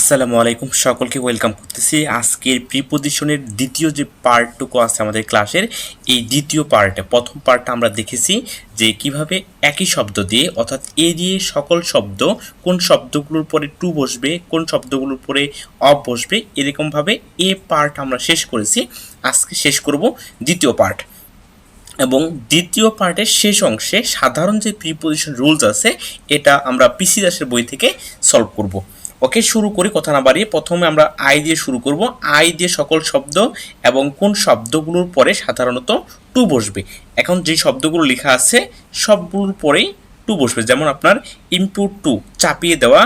আসসালামু আলাইকুম, সকলকে ওয়েলকাম করতেছি। আজকের প্রিপোজিশনের দ্বিতীয় যে পার্টটুকু আছে আমাদের ক্লাসের, এই দ্বিতীয় পার্টে প্রথম পার্টটা আমরা দেখেছি যে কিভাবে একই শব্দ দিয়ে অর্থাৎ এ দিয়ে সকল শব্দ কোন শব্দগুলোর পরে টু বসবে, কোন শব্দগুলোর পরে অফ বসবে, এরকমভাবে এ পার্ট আমরা শেষ করেছি। আজকে শেষ করব দ্বিতীয় পার্ট, এবং দ্বিতীয় পার্টের শেষ অংশে সাধারণ যে প্রিপোজিশন রুলস আছে এটা আমরা পিসি দাসের বই থেকে সলভ করব। ওকে, শুরু করি কথা না বাড়িয়ে। প্রথমে আমরা আই দিয়ে শুরু করব। আই দিয়ে সকল শব্দ এবং কোন শব্দগুলোর পরে সাধারণত টু বসবে। এখন যে শব্দগুলো লেখা আছে সবগুলোর পরেই টু বসবে, যেমন আপনার ইনপুট টু চাপিয়ে দেওয়া,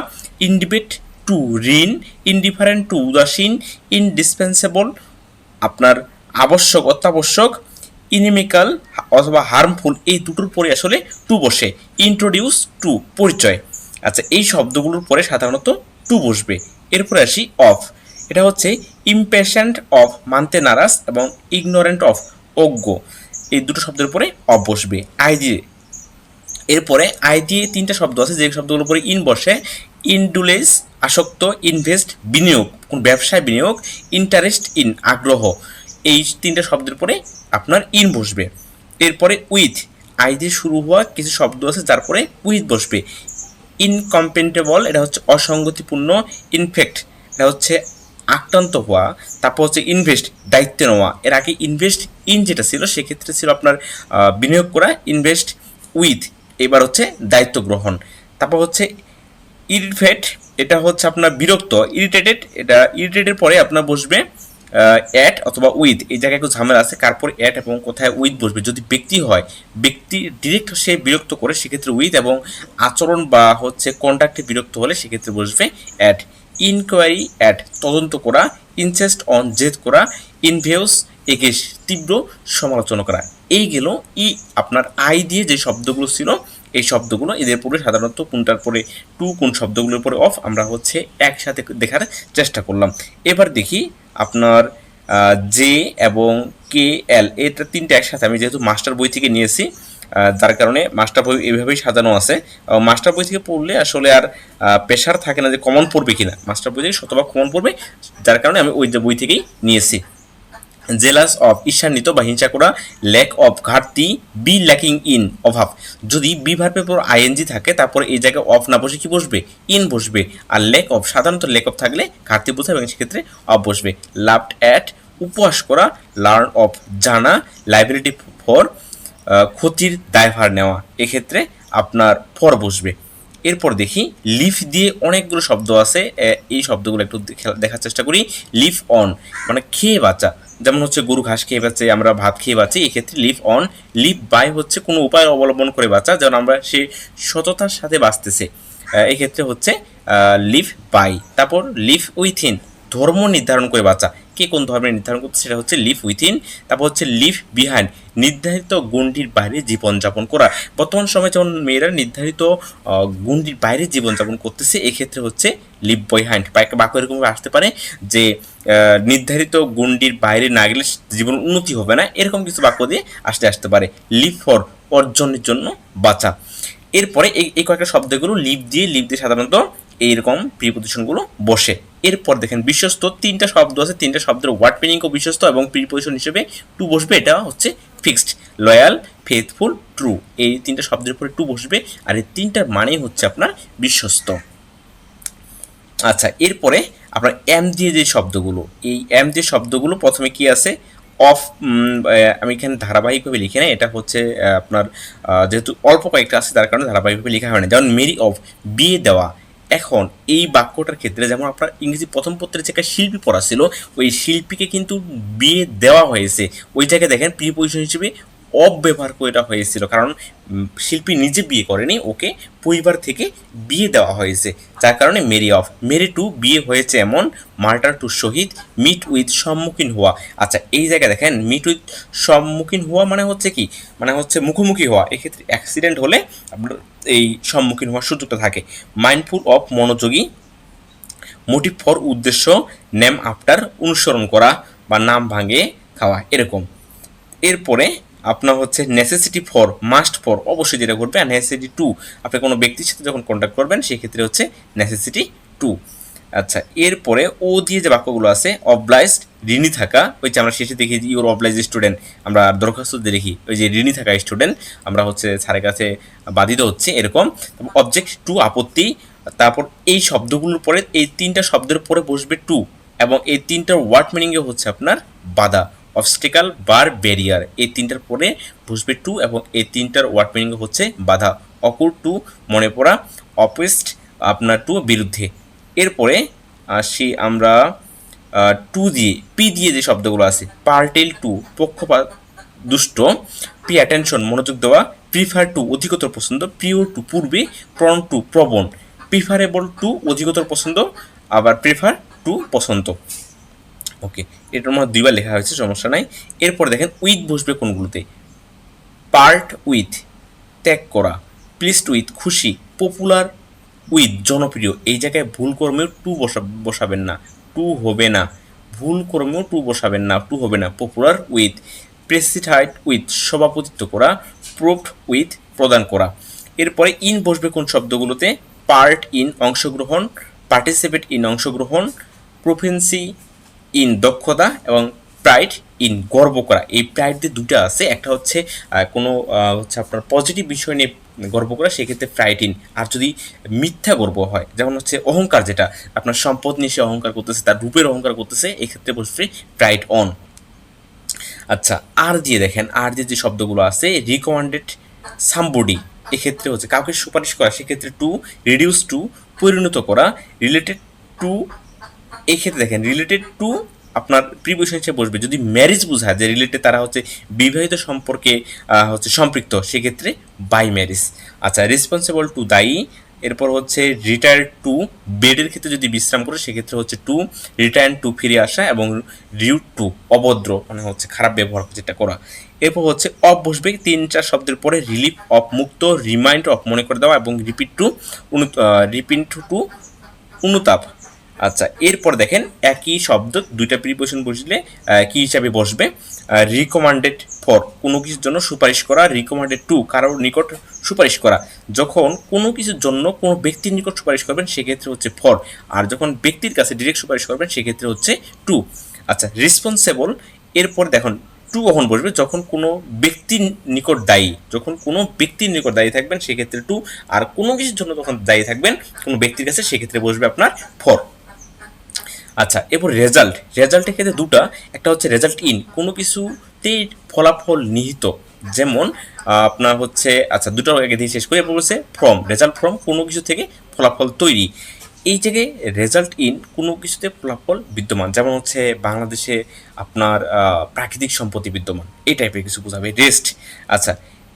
ইনডিপেট টু ঋণ, ইনডিফারেন্ট টু উদাসীন, ইনডিসপেন্সেবল আপনার আবশ্যক অত্যাবশ্যক, ইনিমিক্যাল অথবা হার্মফুল, এই দুটোর পরে আসলে টু বসে। ইন্ট্রোডিউস টু পরিচয়। আচ্ছা, এই শব্দগুলোর পরে সাধারণত টু বসবে। এরপরে আসি অফ। এটা হচ্ছে ইমপেশেন্ট অফ মানতে নারাজ এবং ইগনোরেন্ট অফ অজ্ঞ, এই দুটো শব্দের উপরে অফ বসবে আই দিয়ে। এরপরে আই দিয়ে তিনটা শব্দ আছে যে শব্দগুলোর উপরে ইন বসে। ইনডুলেজ আসক্ত, ইনভেস্ট বিনিয়োগ, কোন ব্যবসায় বিনিয়োগ, ইন্টারেস্ট ইন আগ্রহ, এই তিনটা শব্দের পরে আপনার ইন বসবে। এরপরে উইথ, আই দিয়ে শুরু হওয়া কিছু শব্দ আছে যার পরে উইথ বসবে। ইনকম্পেটেবল, এটা হচ্ছে অসঙ্গতিপূর্ণ। ইনফেক্ট, এটা হচ্ছে আক্রান্ত হওয়া। তারপর হচ্ছে ইনভেস্ট, দায়িত্ব নেওয়া। এর আগে ইনভেস্ট ইন যেটা ছিল সেক্ষেত্রে ছিল আপনার বিনিয়োগ করা। ইনভেস্ট উইথ, এবার হচ্ছে দায়িত্ব গ্রহণ। তারপর হচ্ছে ইরিটেট, এটা হচ্ছে আপনার বিরক্ত। ইরিটেটেড, এটা ইরিটেটের পরে আপনার বসবে অ্যাট অথবা উইথ। এই জায়গায় একটু ঝামেলা আছে, কারপর অ্যাট এবং কোথায় উইথ বসবে। যদি ব্যক্তি হয়, ব্যক্তি ডিরেক্ট সে বিরক্ত করে সেক্ষেত্রে উইথ, এবং আচরণ বা হচ্ছে কন্ডাক্টে বিরক্ত হলে সেক্ষেত্রে বসবে অ্যাট। ইনকোয়ারি অ্যাট তদন্ত করা, ইনসেস্ট অন জেদ করা, ইনভেউস এগেস তীব্র সমালোচনা করা। এই গেল ই আপনার আই দিয়ে যে শব্দগুলো ছিল এই শব্দগুলো। এদের পরে সাধারণত কোনটার পরে টু, কোন শব্দগুলোর পরে অফ, আমরা হচ্ছে একসাথে দেখার চেষ্টা করলাম। এবার দেখি আপনার জে এবং কে এল, এটা তিনটে একসাথে আমি যেহেতু মাস্টার বই থেকে নিয়েছি, যার কারণে মাস্টার বই এইভাবেই সাজানো আছে। মাস্টার বই থেকে পড়লে আসলে আর প্রেশার থাকে না যে কমন পড়বে কিনা, মাস্টার বই থেকে শতভাগ কমন পড়বে, যার কারণে আমি ওই যে বই থেকেই নিয়েছি। জেলাস অফ ঈর্ষান্বিত বা হিংসা করা, ল্যাক অফ ঘাটতি, বি ল্যাকিং ইন অভাব। যদি বি ভার্বের পর আইএনজি থাকে তারপরে এই জায়গায় অফ না বসে কি বসবে, ইন বসবে। আর ল্যাক অফ, সাধারণত ল্যাক অফ থাকলে ঘাটতি বোঝায় এবং সেক্ষেত্রে অফ বসবে। লাভড অ্যাট উপহাস করা, লার্ন অফ জানা, লাইবিলিটি ফর ক্ষতির দায়ভার নেওয়া, এক্ষেত্রে আপনার ফর বসবে। এরপর দেখি লিফ দিয়ে অনেকগুলো শব্দ আছে, এই শব্দগুলো একটু দেখার চেষ্টা করি। লিফ অন মানে খেয়ে বাঁচা, যেমন হচ্ছে গরু ঘাস খেয়ে বাঁচে, আমরা ভাত খেয়ে বাঁচি, এক্ষেত্রে লিভ অন। লিভ বাই হচ্ছে কোনো উপায় অবলম্বন করে বাঁচা, যেমন আমরা সে সততার সাথে বাঁচতেছে, এক্ষেত্রে হচ্ছে লিভ বাই। তারপর লিভ উইথিন, ধর্ম নির্ধারণ করে বাঁচা, কে কোন ধর্মের নির্ধারণ করছে সেটা হচ্ছে লিভ উইথিন। তারপর হচ্ছে লিভ বিহাইন্ড, নির্ধারিত গণ্ডির বাইরে জীবনযাপন করা। বর্তমান সময়ে যেমন মেয়েরা নির্ধারিত গণ্ডির বাইরে জীবনযাপন করতেছে, এক্ষেত্রে হচ্ছে লিভ বিহাইন্ড। বাক্য এরকমভাবে আসতে পারে যে নির্ধারিত গণ্ডির বাইরে না গেলে জীবন উন্নতি হবে না, এরকম কিছু বাক্য দিয়ে আসতে পারে। লিভ ফর, অর্জনের জন্য বাঁচা। এরপরে এই কয়েকটা শব্দগুলো লিভ দিয়ে সাধারণত এইরকম প্রিপোজিশনগুলো বসে। এরপর দেখেন বিশ্বস্ত, তিনটা শব্দ আছে, তিনটা শব্দের ওয়ার্ড মিনিংও বিশ্বস্ত এবং প্রিপোজিশন হিসেবে টু বসবে, এটা হচ্ছে ফিক্সড। লয়াল, ফেথফুল, ট্রু, এই তিনটা শব্দের উপরে টু বসবে, আর এই তিনটার মানেই হচ্ছে আপনার বিশ্বস্ত। আচ্ছা, এরপরে আপনার এম দিয়ে যে শব্দগুলো, এই এম দিয়ে শব্দগুলো প্রথমে কি আছে, অফ। আমি এখানে ধারাবাহিকভাবে লিখে নেই, এটা হচ্ছে আপনার যেহেতু অল্প কয়েকটা আছে তার কারণে ধারাবাহিকভাবে লেখা হয় না। যেমন মেরি অফ, বিয়ে দেওয়া। এখন এই বাক্যটার ক্ষেত্রে যেমন আপনার ইংরেজি প্রথম পত্রের জায়গায় শিল্পী পড়া ছিল, ওই শিল্পীকে কিন্তু বিয়ে দেওয়া হয়েছে, ওই জায়গায় দেখেন প্রিপোজিশন হিসেবে অফ ব্যবহার করে এটা হয়েছিল, কারণ শিল্পী নিজে বিয়ে করেনি, ওকে পরিবার থেকে বিয়ে দেওয়া হয়েছে, যার কারণে মেরি অফ। মেরি টু, বিয়ে হয়েছে এমন। মার্টার টু, শহীদ। মিট উইথ, সম্মুখীন হওয়া। আচ্ছা, এই জায়গায় দেখেন মিট উইথ সম্মুখীন হওয়া মানে হচ্ছে কি, মানে হচ্ছে মুখোমুখি হওয়া, এক্ষেত্রে অ্যাক্সিডেন্ট হলে আপনার এই সম্মুখীন হওয়ার সুযোগটা থাকে। মাইন্ডফুল অফ, মনোযোগী। মোটিভ ফর, উদ্দেশ্য। নেম আফটার, অনুসরণ করা বা নাম ভাঙে খাওয়া, এরকম। এরপরে আপনার হচ্ছে নেসেসিটি ফর, মাস্ট ফর, অবশ্যই যেটা ঘটবে। আর নেসেসিটি টু, আপনি কোনো ব্যক্তির সাথে যখন কন্ট্যাক্ট করবেন সেক্ষেত্রে হচ্ছে নেসেসিটি টু। আচ্ছা, এরপরে ও দিয়ে যে বাক্যগুলো আছে, অবলাইজড ঋণী থাকা, ওই যে আমরা শেষে দেখি ইউর অবলাইজ স্টুডেন্ট, আমরা দরখাস্ত দিয়ে দেখি ওই যে ঋণী থাকা স্টুডেন্ট, আমরা হচ্ছে স্যারের কাছে বাধিত হচ্ছে এরকম। অবজেক্ট টু আপত্তি, তারপর এই শব্দগুলোর পরে এই তিনটা শব্দের পরে বসবে টু, এবং এই তিনটার ওয়ার্ড মিনিংয়ে হচ্ছে আপনার বাধা, অবস্টিকাল বার ব্যারিয়ার, এই তিনটার পরে বসবে টু এবং এই তিনটার ওয়ার্ড মিনিং হচ্ছে বাধা, অকুর টু মনে পড়া, অপোজিট আপনার টু বিরুদ্ধে। এরপরে আসি আমরা টু দিয়ে পি দিয়ে যে শব্দগুলো আছে, পার্টেল টু পক্ষপাত দুষ্ট, পি অ্যাটেনশন মনোযোগ দেওয়া, প্রিফার টু অধিকতর পছন্দ, প্রিয়র টু পূর্বে, প্রন টু প্রবণ, প্রিফারেবল টু অধিকতর পছন্দ, আবার প্রিফার টু পছন্দ। ওকে, এটার মধ্যে দুইবার লেখা হয়েছে, সমস্যা নাই। এরপর দেখেন উইথ বসবে কোনগুলোতে, পার্ট উইথ ত্যাগ করা, প্লিজড উইথ খুশি, পপুলার উইথ জনপ্রিয়, এই জায়গায় ভুল কর্মেও টু বসাবেন না, টু হবে না, ভুল কর্মেও টু বসাবেন না, টু হবে না, পপুলার উইথ, প্রেসিডাইড উইথ সভাপতিত্ব করা, প্রুভড উইথ প্রদান করা। এরপরে ইন বসবে কোন শব্দগুলোতে, পার্ট ইন অংশগ্রহণ, পার্টিসিপেট ইন অংশগ্রহণ, প্রফেন্সি ইন দক্ষতা, এবং প্রাইড ইন গর্ব করা। এই প্রাইড দিয়ে দুটো আছে, একটা হচ্ছে কোনো হচ্ছে আপনার পজিটিভ বিষয় নিয়ে গর্ব করা, সেক্ষেত্রে প্রাইড ইন। আর যদি মিথ্যা গর্ব হয়, যেমন হচ্ছে অহংকার, যেটা আপনার সম্পদ নিয়ে সে অহংকার করতেছে, তার রূপের অহংকার করতেছে, এক্ষেত্রে বসবে প্রাইড অন। আচ্ছা, আর দিয়ে দেখেন, আর যে শব্দগুলো আছে, রিকমেন্ডেড সামবডি, এক্ষেত্রে হচ্ছে কাউকে সুপারিশ করা, সেক্ষেত্রে টু, রিডিউস টু পরিণত করা, রিলেটেড টু, এই ক্ষেত্রে দেখেন রিলেটেড টু আপনার প্রিপোজিশন হিসেবে বসবে যদি ম্যারেজ বোঝায় যে রিলেটেড তারা হচ্ছে বিবাহিত সম্পর্কে হচ্ছে সম্পৃক্ত, সেক্ষেত্রে বাই ম্যারেজ। আচ্ছা, রেসপন্সিবল টু দায়ী, এরপর হচ্ছে রিটায়ার টু বেডের ক্ষেত্রে যদি বিশ্রাম করে, সেক্ষেত্রে হচ্ছে টু, রিটার্ন টু ফিরে আসা, এবং রিউড টু অভদ্র মানে হচ্ছে খারাপ ব্যবহার যেটা করা। এরপর হচ্ছে অফ বসবে তিনটা শব্দের পরে, রিলিফ অফ মুক্ত, রিমাইন্ড অফ মনে করে দেওয়া, এবং রিপিট টু অনুতাপ। আচ্ছা, এরপর দেখেন একই শব্দ দুইটা প্রিপোজিশন বসলে কি হিসাবে বসবে, রিকমেন্ডেড ফর কোনো কিছুর জন্য সুপারিশ করা, রিকমেন্ডেড টু কারোর নিকট সুপারিশ করা, যখন কোনো কিছুর জন্য কোনো ব্যক্তির নিকট সুপারিশ করবেন সেক্ষেত্রে হচ্ছে ফর, আর যখন ব্যক্তির কাছে ডিরেক্ট সুপারিশ করবেন সেক্ষেত্রে হচ্ছে টু। আচ্ছা, রেসপন্সিবল, এরপর দেখুন টু কখন বসবে, যখন কোনো ব্যক্তির নিকট দায়ী, যখন কোনো ব্যক্তির নিকট দায়ী থাকবেন সেক্ষেত্রে টু, আর কোনো কিছুর জন্য যখন দায়ী থাকবেন কোনো ব্যক্তির কাছে সেক্ষেত্রে বসবে আপনার ফর। আচ্ছা, এরপর রেজাল্ট, রেজাল্টের ক্ষেত্রে দুটা, একটা হচ্ছে রেজাল্ট ইন কোনো কিছুতেই ফলাফল নিহিত, যেমন আপনার হচ্ছে, আচ্ছা দুটো আগে দিয়ে শেষ করে, এরপর হচ্ছে ফ্রম, রেজাল্ট ফ্রম কোনো কিছু থেকে ফলাফল তৈরি, এই জায়গায় রেজাল্ট ইন কোনো কিছুতে ফলাফল বিদ্যমান, যেমন হচ্ছে বাংলাদেশে আপনার প্রাকৃতিক সম্পত্তি বিদ্যমান, এই টাইপের কিছু বোঝাবে। রেস্ট, আচ্ছা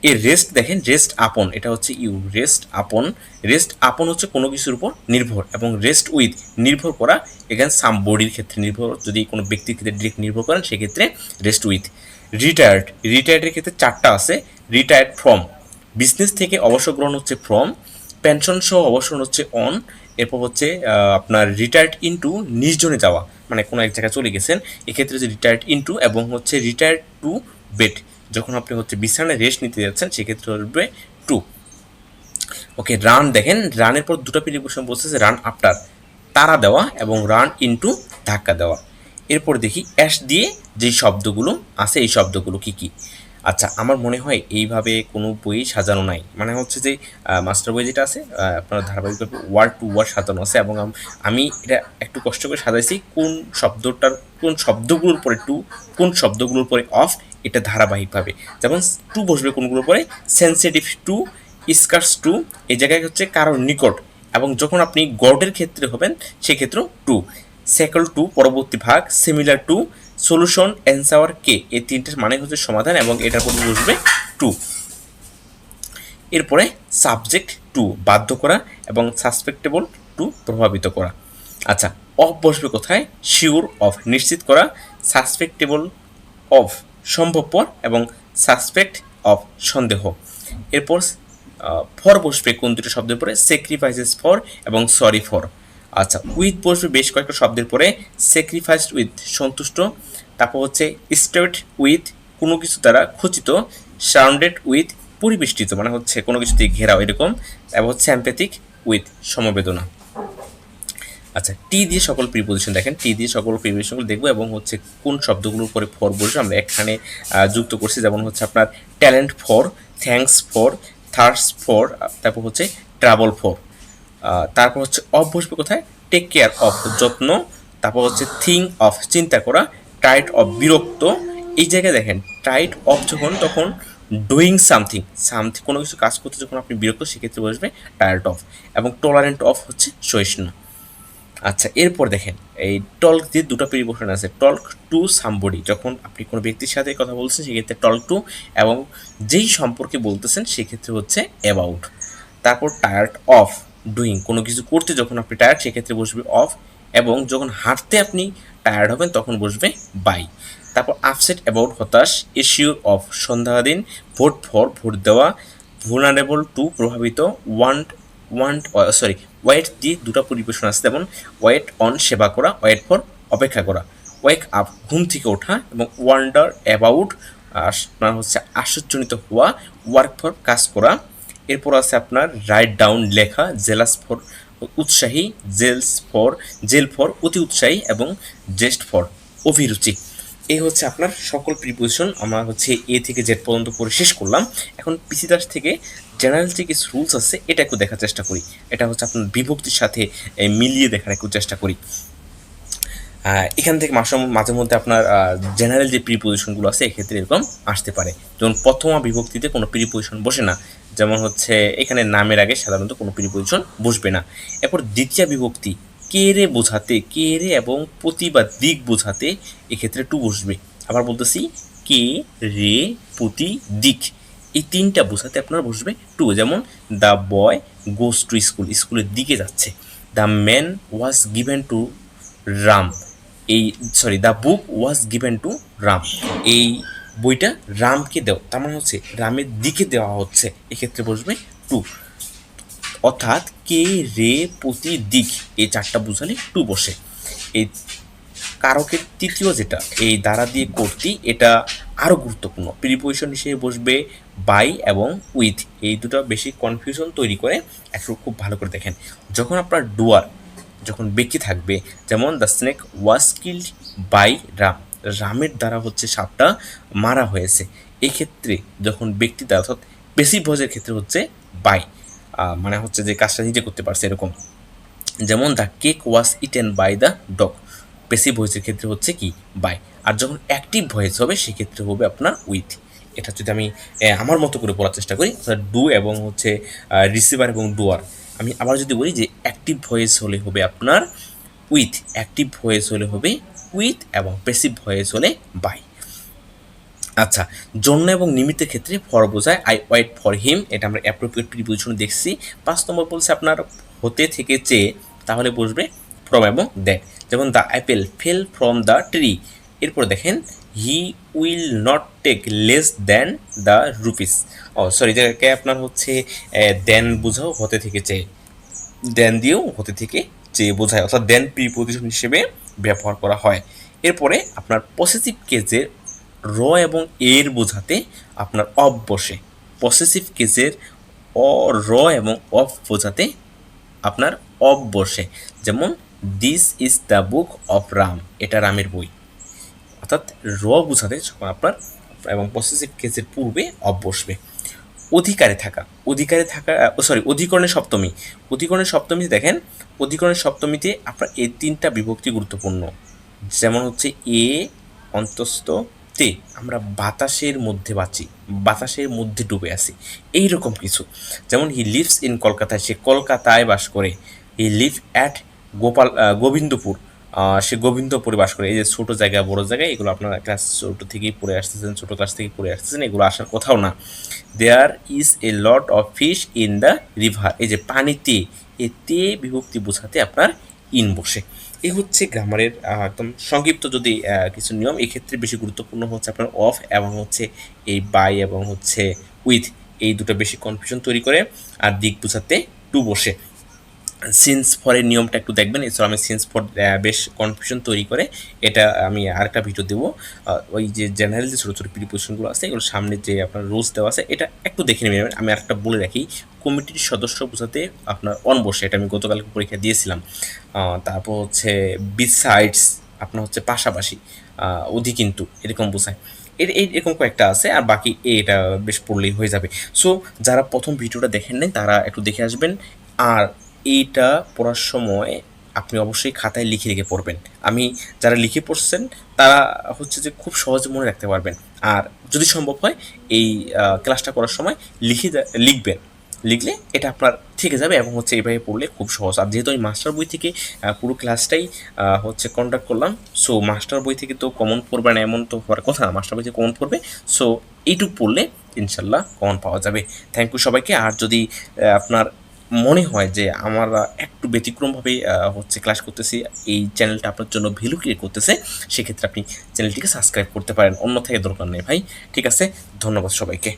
এই রেস্ট দেখেন, রেস্ট আপন, এটা হচ্ছে ইউ, রেস্ট আপন, রেস্ট আপন হচ্ছে কোনো কিছুর উপর নির্ভর, এবং রেস্ট উইথ নির্ভর করা, এখানে সাম বডির ক্ষেত্রে নির্ভর, যদি কোনো ব্যক্তির ক্ষেত্রে ডিরেক্ট নির্ভর করেন সেক্ষেত্রে রেস্ট উইথ। রিটায়ার্ড, রিটায়ার্ডের ক্ষেত্রে চারটা আছে, রিটায়ার্ড ফ্রম বিজনেস থেকে অবসর গ্রহণ হচ্ছে ফ্রম, পেনশন সহ অবসর হচ্ছে অন, এরপর হচ্ছে আপনার রিটায়ার্ড ইনটু নির্জনে যাওয়া, মানে কোনো এক জায়গায় চলে গেছেন, এক্ষেত্রে হচ্ছে রিটায়ার্ড ইনটু, এবং হচ্ছে রিটায়ার্ড টু বেড, যখন আপনি হচ্ছে বিছানায় রেস্ট নিতে যাচ্ছেন সেক্ষেত্রে হবে টু। ওকে, রান দেখেন, রানের পর দুটো প্রিপোজিশন বলতেছে, রান আফটার তাড়া দেওয়া, এবং রান ইনটু ধাক্কা দেওয়া। এরপর দেখি অ্যাশ দিয়ে যে শব্দগুলো আছে, এই শব্দগুলো কি কি। আচ্ছা, আমার মনে হয় এইভাবে কোনো বই সাজানো নাই, মানে হচ্ছে যে মাস্টার বই যেটা আছে আপনার ধারাবাহিকভাবে ওয়ার্ড টু ওয়ার্ড সাজানো আছে, এবং আমি এটা একটু কষ্ট করে সাজাইছি কোন শব্দটার কোন শব্দগুলোর পরে টু, কোন শব্দগুলোর পরে অফ, এটা ধারাবাহিকভাবে। যেমন টু বসবে কোনগুলোর পরে, সেন্সিটিভ টু, স্কার্স টু, এই জায়গায় হচ্ছে কারোর নিকট, এবং যখন আপনি গডের ক্ষেত্রে হবেন সেক্ষেত্রেও টু, সেকেল টু পরবর্তী ভাগ, সিমিলার টু, সলিউশন, অ্যান্সার কে, এই তিনটের মানে হচ্ছে সমাধান, এবং এটার পর বসবে টু। এরপরে সাবজেক্ট টু বাধ্য করা, এবং সাসপেক্টেবল টু প্রভাবিত করা। আচ্ছা, অফ বসবে কোথায়, শিওর অফ নিশ্চিত করা, সাসপেক্টেবল অফ সম্ভবপর, এবং সাসপেক্ট অফ সন্দেহ। এরপর ফর বসবে কোন দুটো শব্দের পরে, স্যাক্রিফাইসেস ফর এবং সরি ফর। আচ্ছা, উইথ বসবে বেশ কয়েকটা শব্দের পরে, স্যাক্রিফাইসড উইথ সন্তুষ্ট, তারপর হচ্ছে স্টেট উইথ কোনো কিছু দ্বারা খচিত, সারাউন্ডেড উইথ পরিবেষ্টিত মানে হচ্ছে কোনো কিছু দিয়ে ঘেরাও এরকম, এবং হচ্ছে এমপ্যাথিক উইথ সমবেদনা। আচ্ছা, টি দিয়ে সকল প্রিপোজিশন দেখেন, টি দিয়ে সকল প্রিপোজিশনগুলো দেখবো এবং হচ্ছে কোন শব্দগুলোর পরে ফর বসবে আমরা এখানে যুক্ত করছি। যেমন হচ্ছে আপনার talent for, thanks for, thirst for, তারপর হচ্ছে ট্রাভেল ফর, তারপর হচ্ছে অফ বসবে কোথায়, টেক কেয়ার অফ যত্ন, তারপর হচ্ছে থিঙ্ক অফ চিন্তা করা, টাইট অফ বিরক্ত। এই জায়গায় দেখেন টাইট অফ যখন, তখন ডুইং সামথিং, সামথিং কোনো কিছু কাজ করতে যখন আপনি বিরক্ত সেক্ষেত্রে বসবে টায়ার্ড অফ, এবং টলারেন্ট অফ হচ্ছে সহিষ্ণু। আচ্ছা, এরপর দেখেন এই টল্ক দিয়ে দুটো প্রিপোজিশন আছে। টল্ক টু সামবডি, যখন আপনি কোনো ব্যক্তির সাথে কথা বলছেন সেক্ষেত্রে টল্ক টু, এবং যেই সম্পর্কে বলতেছেন সেক্ষেত্রে হচ্ছে অ্যাবাউট। তারপর টায়ার্ড অফ ডুইং, কোনো কিছু করতে যখন আপনি টায়ার্ড সেক্ষেত্রে বসবে অফ, এবং যখন হাঁটতে আপনি টায়ার্ড হবেন তখন বসবে বাই। তারপর আপসেট অ্যাবাউট হতাশ, এশিওর অফ সন্দেহাধীন, ভোট ফর ভোট দেওয়া, ভুলনারেবল টু প্রভাবিত, ওয়ান্ট ওয়ান্ট সরি ওয়েট দিয়ে দুটো পরিবেশন আছে, যেমন ওয়েট অন সেবা করা, ওয়েট ফর অপেক্ষা করা, ওয়েক আপ ঘুম থেকে ওঠা, এবং ওয়ান্ডার অ্যাবাউট আপনার হচ্ছে আশ্চর্যজনিত হওয়া, ওয়ার্ক ফর কাজ করা। এরপর আছে আপনার রাইট ডাউন লেখা, জেলাস ফর উৎসাহী, জেল ফর অতি উৎসাহী, এবং জেস্ট ফর অভিরুচি। এই হচ্ছে আপনার সকল প্রিপোজিশন আমরা হচ্ছে এ থেকে জেড পর্যন্ত পড়ে শেষ করলাম। এখন পিসি দাস থেকে জেনারেল যে কিছু রুলস আছে এটা একটু দেখার চেষ্টা করি, এটা হচ্ছে আপনার বিভক্তির সাথে মিলিয়ে দেখার একটু চেষ্টা করি। এখান থেকে মাঝে মধ্যে আপনার জেনারেল যে প্রিপোজিশনগুলো আছে এক্ষেত্রে এরকম আসতে পারে, যেমন প্রথমা বিভক্তিতে কোনো প্রিপোজিশন বসে না, যেমন হচ্ছে এখানে নামের আগে সাধারণত কোনো প্রিপোজিশন বসবে না। এরপর দ্বিতীয় বিভক্তি কে রে বোঝাতে, কে রে এবং প্রতি বা দিক বোঝাতে এক্ষেত্রে টু বসবে। আবার বলতেছি কে রে প্রতি দিক, এই তিনটা বোঝাতে আপনার বসবে টু। যেমন the boy goes to school, স্কুলের দিকে যাচ্ছে। The man was given to Ram, এই the book was given to Ram, এই বইটা রামকে দেও, তার মানে হচ্ছে রামের দিকে দেওয়া হচ্ছে, এক্ষেত্রে বসবে টু। অর্থাৎ কে রে প্রতি দিক এই চারটা বোঝালে টু বসে। এই কারকের তৃতীয় যেটা এই দ্বারা দিয়ে কর্তৃ, এটা আরও গুরুত্বপূর্ণ, প্রিপোজিশন হিসেবে বসবে বাই এবং উইথ, এই দুটো বেশি কনফিউশন তৈরি করে। একটু খুব ভালো করে দেখেন, যখন আপনার ডুয়ার যখন ব্যক্তি থাকবে, যেমন the snake was killed by Ram, রামের দ্বারা হচ্ছে সাপটা মারা হয়েছে, এক্ষেত্রে যখন ব্যক্তি দ্বারা অর্থাৎ পেসিভ ভয়েসের ক্ষেত্রে হচ্ছে বাই, মানে হচ্ছে যে কাজটা নিজে করতে পারছে এরকম। যেমন the cake was eaten by the dog, passive ভয়েসের ক্ষেত্রে হচ্ছে কি বাই। আর যখন অ্যাক্টিভ ভয়েস হবে সেক্ষেত্রে হবে আপনার উইথ। এটা যদি আমি আমার মতো করে বলার চেষ্টা করি, ডু এবং হচ্ছে রিসিভার এবং ডুয়ার, আমি আবার যদি বলি যে অ্যাক্টিভ ভয়েস হলে হবে আপনার উইথ, অ্যাক্টিভ ভয়েস হলে হবে উইথ, এবং পেসিভ ভয়েস হলে বাই। আচ্ছা, জন্য এবং নিমিত্তের ক্ষেত্রে ফর বোঝায় আই ওয়েট ফর হিম, এটা আমরা অ্যাপ্রোপ্রিয়েট প্রিপোজিশন দেখছি। 5 নম্বর বলছে আপনার হতে থেকে চেয়ে, তাহলে বসবে ফ্রম এবং দ্যাট। যেমন the apple fell from the tree, এরপর দেখেন he will not take less than the rupees, যেটাকে আপনার হচ্ছে দেন বোঝাও হতে থেকে চেয়ে, দেন দিয়েও হতে থেকে চেয়ে বোঝায়, অর্থাৎ দেন প্রিপোজিশন হিসেবে ব্যবহার করা হয়। এরপরে আপনার পসেসিভ কেসের র এবং এর বোঝাতে আপনার অফ বসে, পসেসিভ কেসের র এবং অফ বোঝাতে আপনার অফ বসে। যেমন this is the book of Ram, এটা রামের বই, অর্থাৎ র বোঝাতে যখন আপনার এবং পসেসিভ কেসের পূর্বে অফ বসবে। অধিকারে থাকা অধিকরণের সপ্তমী, অধিকরণের সপ্তমীতে দেখেন, অধিকরণের সপ্তমীতে আপনার এই তিনটা বিভক্তি গুরুত্বপূর্ণ। যেমন হচ্ছে এ অন্তস্থ তে, আমরা বাতাসের মধ্যে বাঁচি, বাতাসের মধ্যে ডুবে আছি, এইরকম কিছু। যেমন হি লিভস ইন কলকাতায়, সে কলকাতায় বাস করে। হি লিভ অ্যাট গোবিন্দপুর, সে গোবিন্দপুরে বাস করে। এই যে ছোটো জায়গা বড় জায়গা, এগুলো আপনারা ক্লাস ছোটো থেকেই পড়ে আসতেছেন, ছোটো ক্লাস থেকেই পড়ে আসতেছেন, এগুলো আসার কোথাও না। There is a lot of fish in the river, এই যে পানিতে, এতে বিভক্তি বোঝাতে আপনার ইন বসে। এই হচ্ছে গ্রামারের একদম সংক্ষিপ্ত যদি কিছু নিয়ম। এক্ষেত্রে বেশি গুরুত্বপূর্ণ হচ্ছে আপনার অফ এবং হচ্ছে এই বাই এবং হচ্ছে উইথ, এই দুটো বেশি কনফিউশন তৈরি করে, আর দিক বোঝাতে টু বসে। সিন্স ফরের নিয়মটা একটু দেখবেন। এছাড়া আমি সিন্স ফর বেশ কনফিউশন তৈরি করে এটা আমি আরেকটা ভিডিও দেবো। ওই যে জেনারেল যে ছোটো ছোটো প্রিপোজিশনগুলো আছে এগুলো সামনে যে আপনার রুলস দেওয়া আছে এটা একটু দেখে নেবেন। আমি আরেকটা বলে রাখি, কমিটির সদস্য বোঝাতে আপনার অন বসে, এটা আমি গতকালকে পরীক্ষা দিয়েছিলাম। তারপর হচ্ছে বিসাইডস আপনার হচ্ছে পাশাপাশি, অধি কিন্তু এরকম বোঝায়। এরকম কয়েকটা আছে, আর বাকি এটা বেশ পড়লেই হয়ে যাবে। সো যারা প্রথম ভিডিওটা দেখেন নাই তারা একটু দেখে আসবেন। আর এইটা পড়ার সময় আপনি অবশ্যই খাতায় লিখে লিখে পড়বেন। আমি যারা লিখে পড়ছেন তারা হচ্ছে যে খুব সহজে মনে রাখতে পারবেন। আর যদি সম্ভব হয় এই ক্লাসটা করার সময় লিখবেন। লিখলে এটা আপনার থেকে যাবে এবং হচ্ছে এইভাবে পড়লে খুব সহজ। আর যেহেতু আমি মাস্টার বই থেকে পুরো ক্লাসটাই হচ্ছে কন্ডাক্ট করলাম, সো মাস্টার বই থেকে তো কমন পড়বে না এমন তো হওয়ার কথা না, মাস্টার বই থেকে কমন পড়বে। সো এইটুক পড়লে ইনশাল্লাহ কমন পাওয়া যাবে। থ্যাংক ইউ সবাইকে। আর যদি আপনার মনে হয় যে আমরা একটু ব্যতিক্রমভাবে হচ্ছে ক্লাস করতেছি, এই চ্যানেলটা আপনার জন্য ভ্যালু ক্রিয়েট করতেছে, সেক্ষেত্রে আপনি চ্যানেলটিকে সাবস্ক্রাইব করতে পারেন, অন্য থেকে দরকার নেই ভাই। ঠিক আছে, ধন্যবাদ সবাইকে।